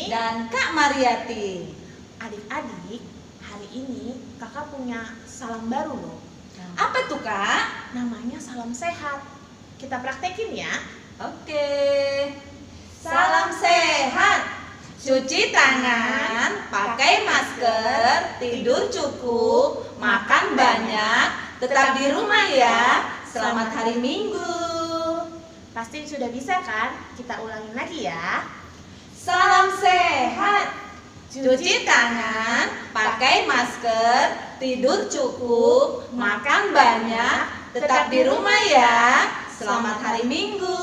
dan Kak Mariati. Adik-adik, hari ini kakak punya salam baru loh. Apa tuh Kak? Namanya salam sehat. Kita praktekin ya. Oke. Salam sehat. Cuci tangan, pakai masker, tidur cukup, makan banyak, tetap di rumah ya. Selamat hari Minggu. Pasti sudah bisa kan? Kita ulangin lagi ya. Salam sehat. Cuci tangan, pakai masker, tidur cukup, makan banyak, tetap di rumah ya. Selamat hari Minggu.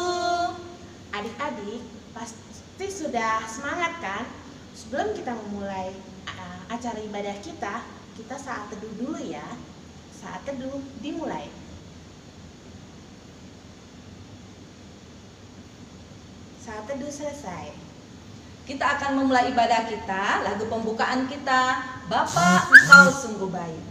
Adik-adik, pasti sudah semangat kan? Sebelum kita memulai acara ibadah kita saat teduh dulu ya. Saat teduh dimulai. Saat teduh selesai. Kita akan memulai ibadah kita, lagu pembukaan kita, Bapa Engkau Sungguh Baik.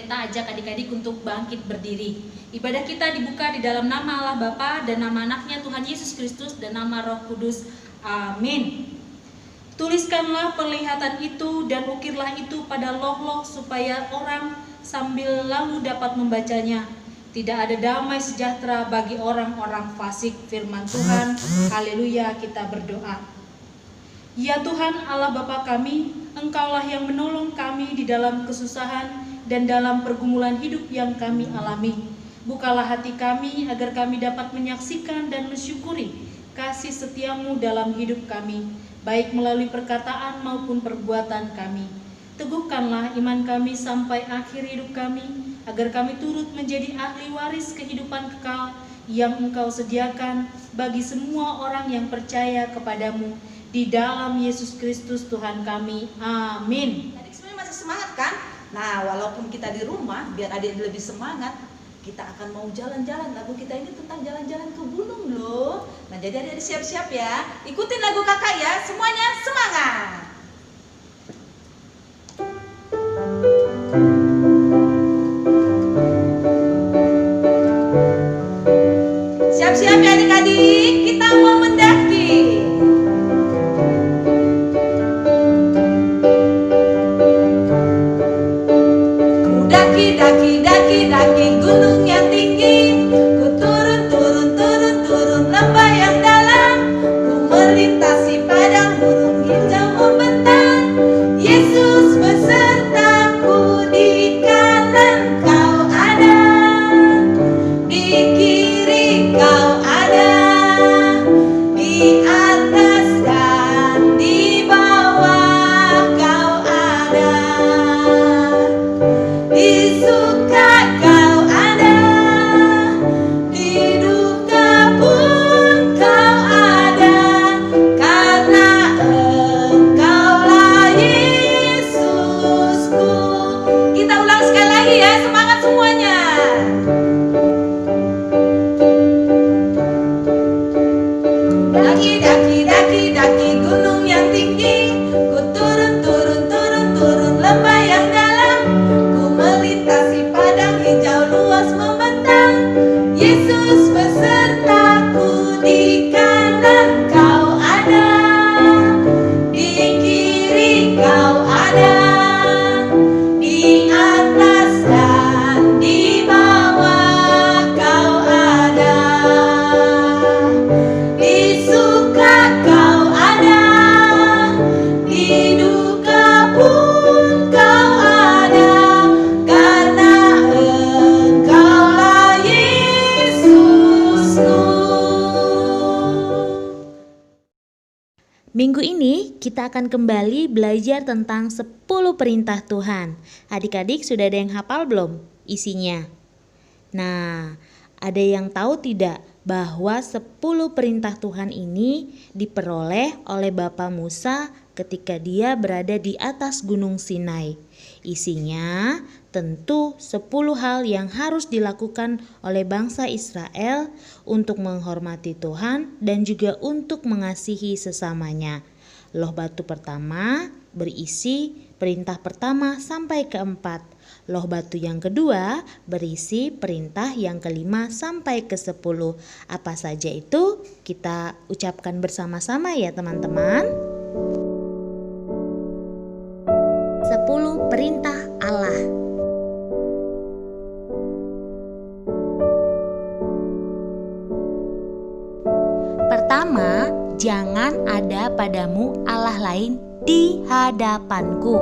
Ajak adik-adik untuk bangkit berdiri. Ibadah kita dibuka di dalam nama Allah Bapa dan nama anaknya Tuhan Yesus Kristus dan nama Roh Kudus. Amin. Tuliskanlah penglihatan itu dan ukirlah itu pada loh-loh supaya orang sambil lalu dapat membacanya. Tidak ada damai sejahtera bagi orang-orang fasik. Firman Tuhan. Haleluya, kita berdoa. Ya Tuhan Allah Bapa kami, Engkaulah yang menolong kami di dalam kesusahan dan dalam pergumulan hidup yang kami alami. Bukalah hati kami agar kami dapat menyaksikan dan mensyukuri kasih setiamu dalam hidup kami, baik melalui perkataan maupun perbuatan kami. Teguhkanlah iman kami sampai akhir hidup kami, agar kami turut menjadi ahli waris kehidupan kekal yang Engkau sediakan bagi semua orang yang percaya kepadamu. Di dalam Yesus Kristus Tuhan kami. Amin. Adik semuanya masih semangat kan? Nah, walaupun kita di rumah, biar adik lebih semangat, kita akan mau jalan-jalan. Lagu kita ini tentang jalan-jalan ke gunung loh. Nah, jadi adik-adik siap-siap ya. Ikutin lagu kakak ya. Semuanya semangat. Siap-siap ya adik-adik. Kita mau mendaki. Daki gunung yang tinggi, ku turun lembah yang dalam, ku melintasi padang gurun hijau membentang. Yesus besertaku, di kanan kau ada, di kiri kau ada, di atas dan di bawah kau ada, di suka kau ada, di duka pun kau ada, karena Engkaulah Yesusku. Kita ulang sekali lagi ya, semangat semuanya. Daki gunung yang tinggi, ku turun lembah yang dalam, ku melintasi padang hijau luas membentang. Yesus besertaku, di kanan kau ada, di kiri kau ada, di atas dan di bawah kau ada, di suka kau ada, di duka pun kau ada, karena Engkaulah Yesusku. Minggu ini kita akan kembali belajar tentang 10 perintah Tuhan. Adik-adik sudah ada yang hafal belum isinya? Nah, ada yang tahu tidak bahwa 10 perintah Tuhan ini diperoleh oleh Bapa Musa ketika dia berada di atas Gunung Sinai. Isinya tentu 10 hal yang harus dilakukan oleh bangsa Israel untuk menghormati Tuhan dan juga untuk mengasihi sesamanya. Loh batu pertama berisi perintah pertama sampai keempat. Loh batu yang kedua berisi perintah yang kelima sampai ke-10. Apa saja itu? Kita ucapkan bersama-sama ya teman-teman. 10 perintah Allah. Pertama, jangan ada padamu Allah lain di hadapanku.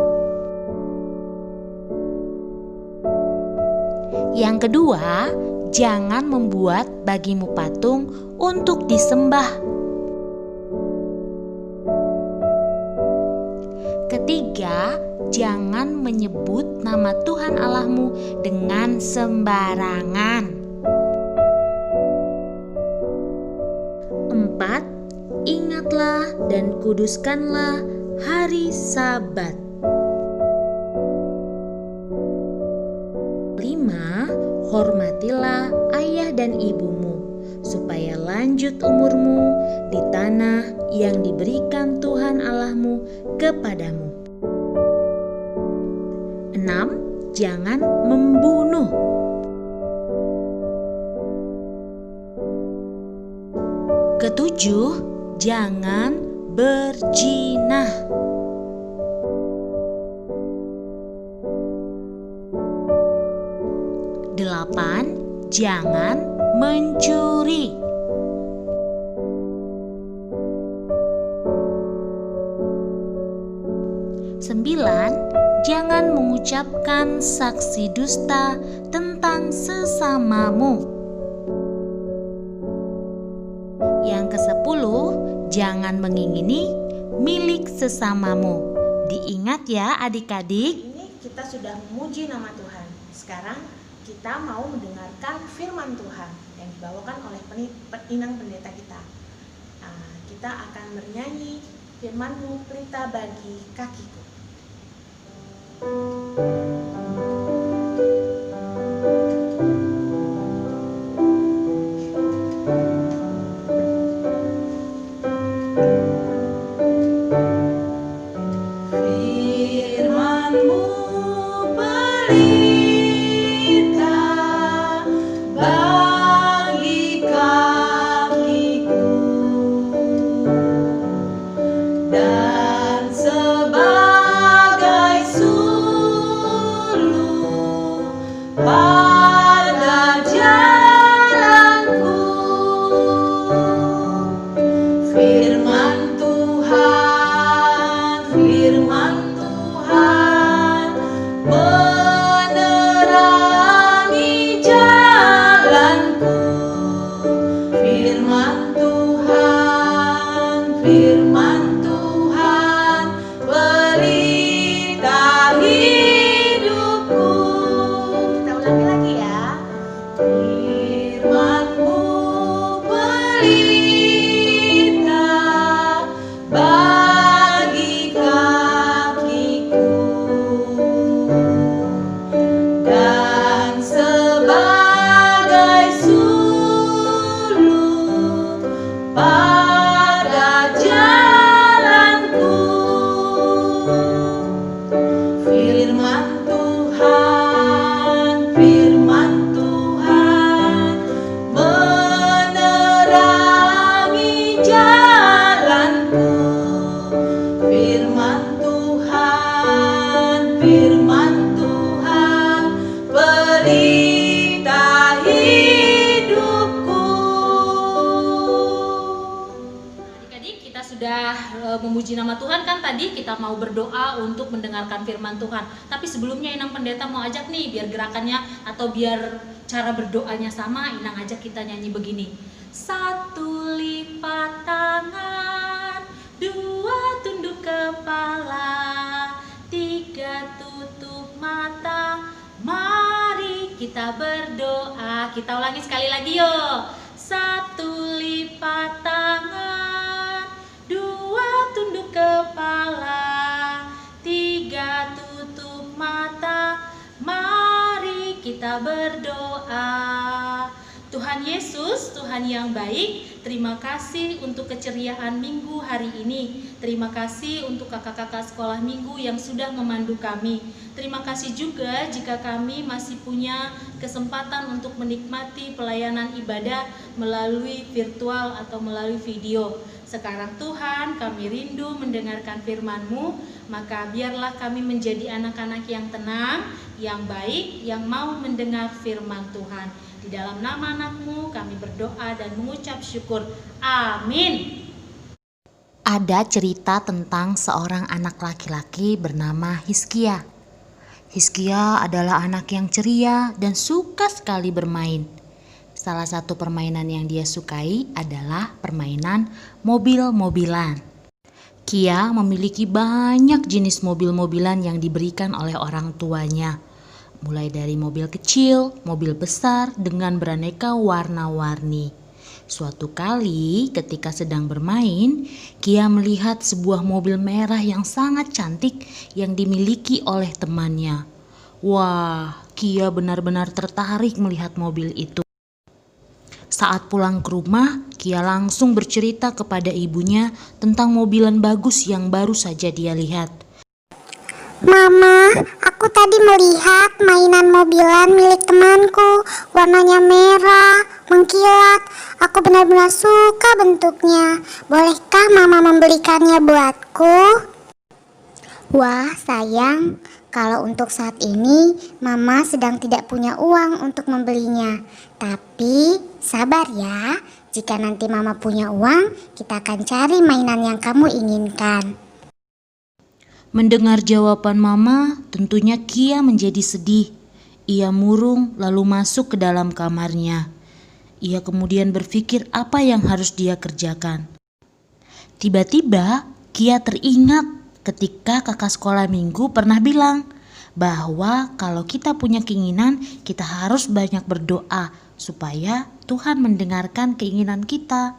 Yang kedua, jangan membuat bagimu patung untuk disembah. Ketiga, jangan menyebut nama Tuhan Allahmu dengan sembarangan. 4. Ingatlah dan kuduskanlah hari Sabat. 5. Hormatilah ayah dan ibumu, supaya lanjut umurmu di tanah yang diberikan Tuhan Allahmu kepadamu. 6. Jangan membunuh. 7. Jangan berzina. 8. Jangan mencuri. 9. Jangan mengucapkan saksi dusta tentang sesamamu. Yang ke-10, jangan mengingini milik sesamamu. Diingat ya adik-adik. Ini kita sudah memuji nama Tuhan. Sekarang kita mau mendengarkan firman Tuhan yang dibawakan oleh inang pendeta kita. Kita akan bernyanyi firman-Mu pelita bagi kakiku. dan sebagai suluh pada jalanku. Firman Tuhan menerangi jalanku. Firman Tuhan pelita hidupku. Kita ulangi lagi ya. Firman-Mu pelita bagi kakiku dan sebagai suluh pada jalanku. Firman Tuhan menerangi jalanku. Firman Tuhan pelita hidupku. Adik-adik, kita sudah memuji nama Tuhan kan tadi, kita mau berdoa untuk mendengarkan firman Tuhan. Tapi sebelumnya Inang Pendeta mau ajak nih, biar gerakannya atau biar cara berdoanya sama, Inang ajak kita nyanyi begini. 1 lipat tangan, 2 tunduk kepala, 3 tutup mata, mari kita berdoa. Kita ulangi sekali lagi yuk. 1 lipat tangan, 2 tunduk kepala, 3 tutup mata, mari kita berdoa. Tuhan Yesus, Tuhan yang baik, terima kasih untuk keceriaan minggu hari ini. Terima kasih untuk kakak-kakak sekolah minggu yang sudah memandu kami. Terima kasih juga jika kami masih punya kesempatan untuk menikmati pelayanan ibadah melalui virtual atau melalui video. Sekarang Tuhan, kami rindu mendengarkan firman-Mu, maka biarlah kami menjadi anak-anak yang tenang, yang baik, yang mau mendengar firman Tuhan. Di dalam nama anak-Mu kami berdoa dan mengucap syukur. Amin. Ada cerita tentang seorang anak laki-laki bernama Hizkia. Hizkia adalah anak yang ceria dan suka sekali bermain. Salah satu permainan yang dia sukai adalah permainan mobil-mobilan. Kia memiliki banyak jenis mobil-mobilan yang diberikan oleh orang tuanya. Mulai dari mobil kecil, mobil besar dengan beraneka warna-warni. Suatu kali ketika sedang bermain, Kia melihat sebuah mobil merah yang sangat cantik yang dimiliki oleh temannya. Wah, Kia benar-benar tertarik melihat mobil itu. Saat pulang ke rumah, Kia langsung bercerita kepada ibunya tentang mobilan bagus yang baru saja dia lihat. Mama, aku tadi melihat mainan mobilan milik temanku. Warnanya merah, mengkilat. Aku benar-benar suka bentuknya. Bolehkah Mama membelikannya buatku? Wah, sayang. Kalau untuk saat ini, Mama sedang tidak punya uang untuk membelinya. Tapi, sabar ya. Jika nanti Mama punya uang, kita akan cari mainan yang kamu inginkan. Mendengar jawaban Mama, tentunya Kia menjadi sedih. Ia murung lalu masuk ke dalam kamarnya. Ia kemudian berpikir apa yang harus dia kerjakan. Tiba-tiba Kia teringat ketika kakak sekolah minggu pernah bilang bahwa kalau kita punya keinginan, kita harus banyak berdoa supaya Tuhan mendengarkan keinginan kita.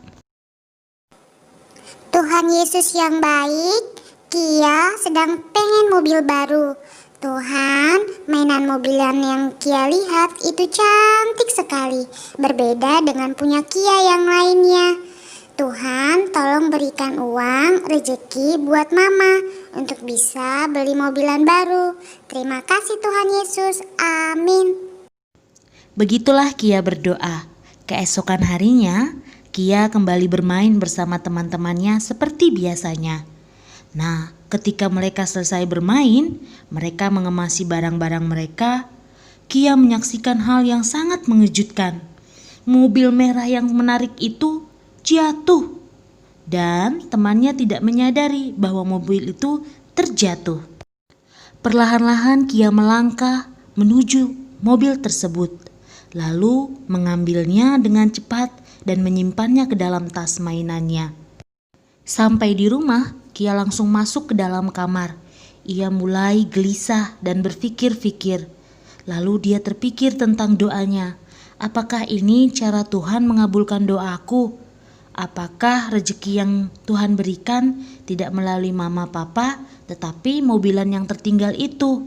Tuhan Yesus yang baik, Kia sedang pengen mobil baru. Tuhan, mainan mobilan yang Kia lihat itu cantik sekali, berbeda dengan punya Kia yang lainnya. Tuhan, tolong berikan uang, rezeki buat Mama untuk bisa beli mobilan baru. Terima kasih Tuhan Yesus, amin. Begitulah Kia berdoa. Keesokan harinya, Kia kembali bermain bersama teman-temannya seperti biasanya. Nah, ketika mereka selesai bermain, mereka mengemasi barang-barang mereka. Kia menyaksikan hal yang sangat mengejutkan. Mobil merah yang menarik itu jatuh, dan temannya tidak menyadari bahwa mobil itu terjatuh. Perlahan-lahan Kia melangkah menuju mobil tersebut, lalu mengambilnya dengan cepat dan menyimpannya ke dalam tas mainannya. Sampai di rumah, Kia langsung masuk ke dalam kamar. Ia mulai gelisah dan berpikir-pikir. Lalu dia terpikir tentang doanya. Apakah ini cara Tuhan mengabulkan doaku? Apakah rezeki yang Tuhan berikan tidak melalui mama papa, tetapi mobilan yang tertinggal itu?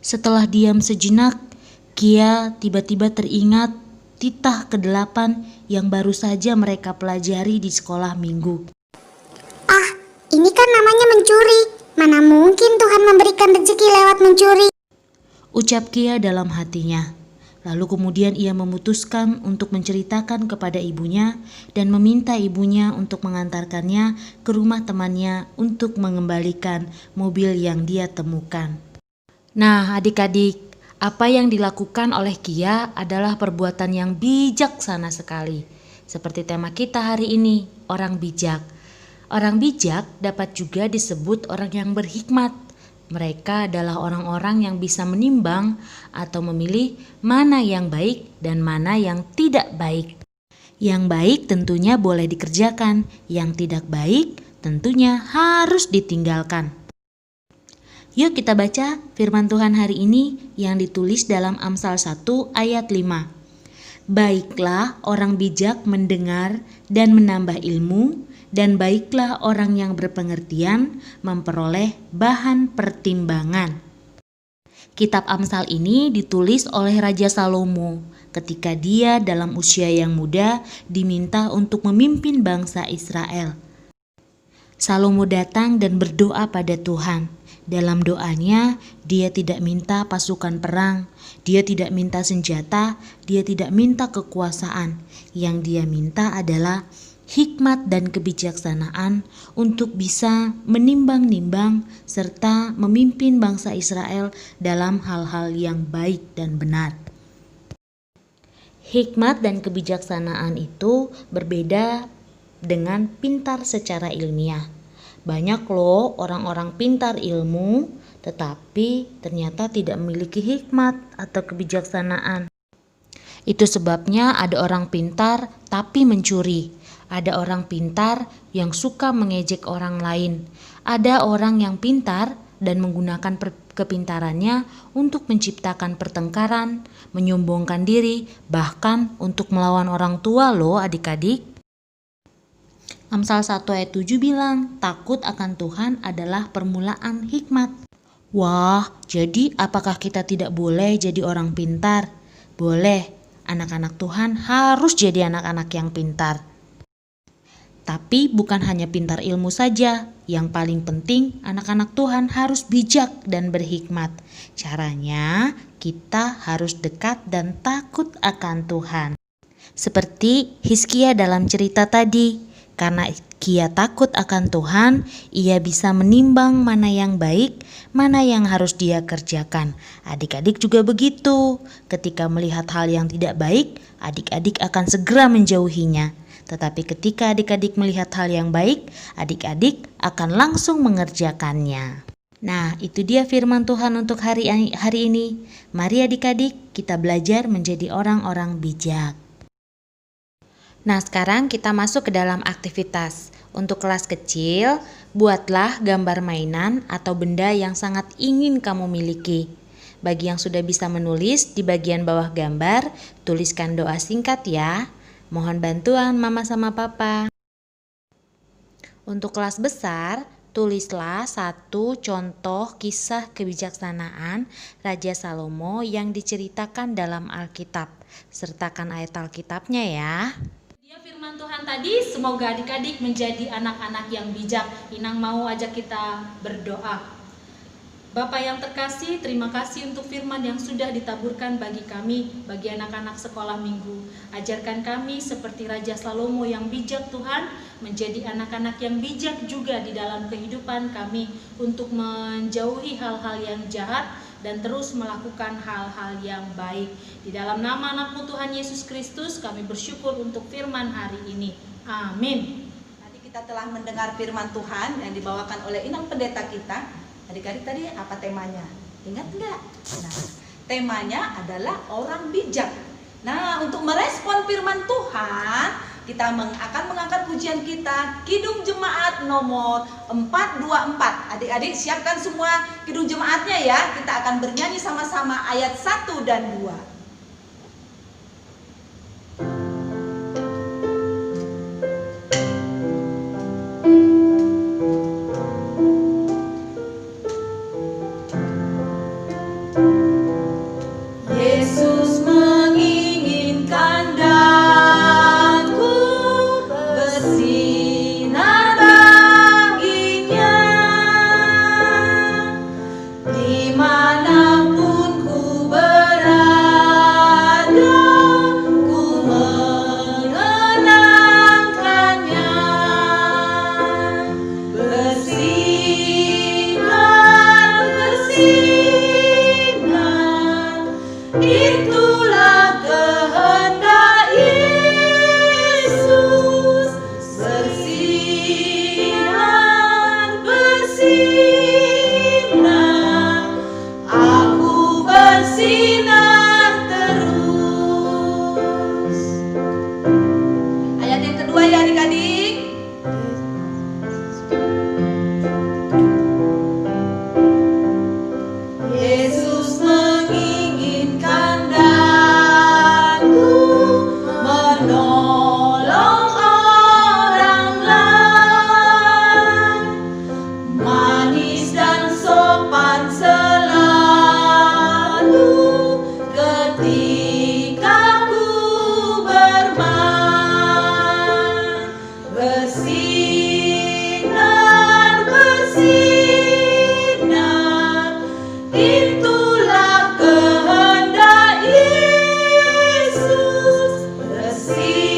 Setelah diam sejenak, Kia tiba-tiba teringat titah ke-8 yang baru saja mereka pelajari di sekolah minggu. Ah, ini kan namanya mencuri. Mana mungkin Tuhan memberikan rezeki lewat mencuri? Ucap Kia dalam hatinya. Lalu kemudian ia memutuskan untuk menceritakan kepada ibunya dan meminta ibunya untuk mengantarkannya ke rumah temannya untuk mengembalikan mobil yang dia temukan. Nah, adik-adik, apa yang dilakukan oleh Kia adalah perbuatan yang bijaksana sekali. Seperti tema kita hari ini, orang bijak. Orang bijak dapat juga disebut orang yang berhikmat. Mereka adalah orang-orang yang bisa menimbang atau memilih mana yang baik dan mana yang tidak baik. Yang baik tentunya boleh dikerjakan, yang tidak baik tentunya harus ditinggalkan. Yuk kita baca firman Tuhan hari ini yang ditulis dalam Amsal 1 ayat 5. Baiklah orang bijak mendengar dan menambah ilmu, dan baiklah orang yang berpengertian memperoleh bahan pertimbangan. Kitab Amsal ini ditulis oleh Raja Salomo ketika dia dalam usia yang muda diminta untuk memimpin bangsa Israel. Salomo datang dan berdoa pada Tuhan. Dalam doanya, dia tidak minta pasukan perang, dia tidak minta senjata, dia tidak minta kekuasaan. Yang dia minta adalah hikmat dan kebijaksanaan untuk bisa menimbang-nimbang serta memimpin bangsa Israel dalam hal-hal yang baik dan benar. Hikmat dan kebijaksanaan itu berbeda dengan pintar secara ilmiah. Banyak loh orang-orang pintar ilmu tetapi ternyata tidak memiliki hikmat atau kebijaksanaan. Itu sebabnya ada orang pintar tapi mencuri. Ada orang pintar yang suka mengejek orang lain. Ada orang yang pintar dan menggunakan kepintarannya untuk menciptakan pertengkaran, menyombongkan diri, bahkan untuk melawan orang tua loh adik-adik. Amsal 1 ayat 7 bilang, takut akan Tuhan adalah permulaan hikmat. Wah, jadi apakah kita tidak boleh jadi orang pintar? Boleh, anak-anak Tuhan harus jadi anak-anak yang pintar. Tapi bukan hanya pintar ilmu saja, yang paling penting anak-anak Tuhan harus bijak dan berhikmat. Caranya kita harus dekat dan takut akan Tuhan. Seperti Hizkia dalam cerita tadi, karena Kia takut akan Tuhan, ia bisa menimbang mana yang baik, mana yang harus dia kerjakan. Adik-adik juga begitu, ketika melihat hal yang tidak baik, adik-adik akan segera menjauhinya. Tetapi ketika adik-adik melihat hal yang baik, adik-adik akan langsung mengerjakannya. Nah, itu dia firman Tuhan untuk hari ini. Mari adik-adik kita belajar menjadi orang-orang bijak. Nah, sekarang kita masuk ke dalam aktivitas. Untuk kelas kecil, buatlah gambar mainan atau benda yang sangat ingin kamu miliki. Bagi yang sudah bisa menulis, di bagian bawah gambar, tuliskan doa singkat ya. Mohon bantuan mama sama papa. Untuk kelas besar, tulislah satu contoh kisah kebijaksanaan Raja Salomo yang diceritakan dalam Alkitab. Sertakan ayat Alkitabnya ya. Ya, firman Tuhan tadi, semoga adik-adik menjadi anak-anak yang bijak. Inang mau ajak kita berdoa. Bapa yang terkasih, terima kasih untuk firman yang sudah ditaburkan bagi kami, bagi anak-anak sekolah minggu. Ajarkan kami seperti Raja Salomo yang bijak Tuhan, menjadi anak-anak yang bijak juga di dalam kehidupan kami untuk menjauhi hal-hal yang jahat dan terus melakukan hal-hal yang baik. Di dalam nama anak-Mu Tuhan Yesus Kristus, kami bersyukur untuk firman hari ini. Amin. Tadi kita telah mendengar firman Tuhan yang dibawakan oleh inang pendeta kita. Adik-adik tadi apa temanya? Ingat enggak? Nah, temanya adalah orang bijak. Nah, untuk merespon firman Tuhan, kita akan mengangkat pujian kita, Kidung Jemaat nomor 424. Adik-adik siapkan semua Kidung Jemaatnya ya. Kita akan bernyanyi sama-sama ayat 1 dan 2. Yesus menginginkan daku bersinar baginya, dimanapun ku berada, ku mengenangkannya. Bersinar, bersinar, itulah kehendak Yesus. Bersinar, bersinar, aku bersinar terus. Ayat yang kedua ya adik-adik. Yesus menginginkan daku menolong orang lain, manis dan sopan selalu ketika ku bermain. Bersinar, bersinar, itulah kehendak Yesus. Bersinar,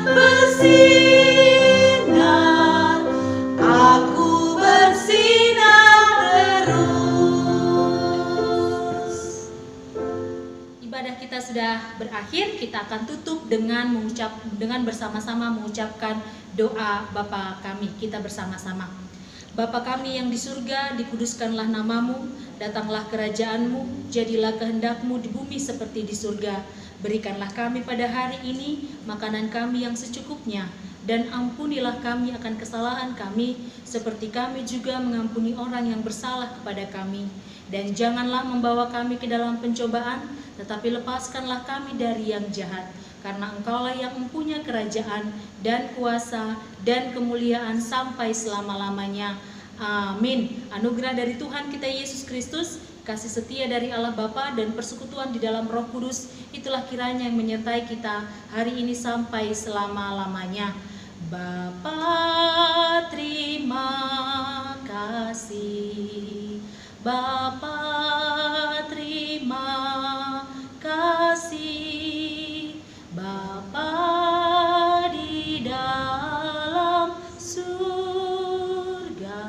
bersinar, aku bersinar terus. Ibadah kita sudah berakhir, kita akan tutup dengan bersama-sama mengucapkan doa Bapa kami. Kita bersama-sama. Bapa kami yang di surga, dikuduskanlah namamu, datanglah kerajaanmu, jadilah kehendakmu di bumi seperti di surga. Berikanlah kami pada hari ini makanan kami yang secukupnya, dan ampunilah kami akan kesalahan kami, seperti kami juga mengampuni orang yang bersalah kepada kami. Dan janganlah membawa kami ke dalam pencobaan, tetapi lepaskanlah kami dari yang jahat. Karena Engkaulah yang mempunyai kerajaan dan kuasa dan kemuliaan sampai selama-lamanya. Amin. Anugerah dari Tuhan kita Yesus Kristus, kasih setia dari Allah Bapa dan persekutuan di dalam Roh Kudus, itulah kiranya yang menyertai kita hari ini sampai selama-lamanya. Bapa, terima kasih. Bapa, terima kasih. Bapa di dalam surga,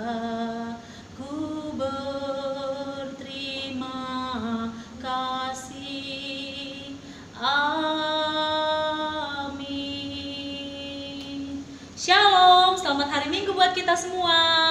ku berterima kasih. Amin. Shalom, selamat hari Minggu buat kita semua.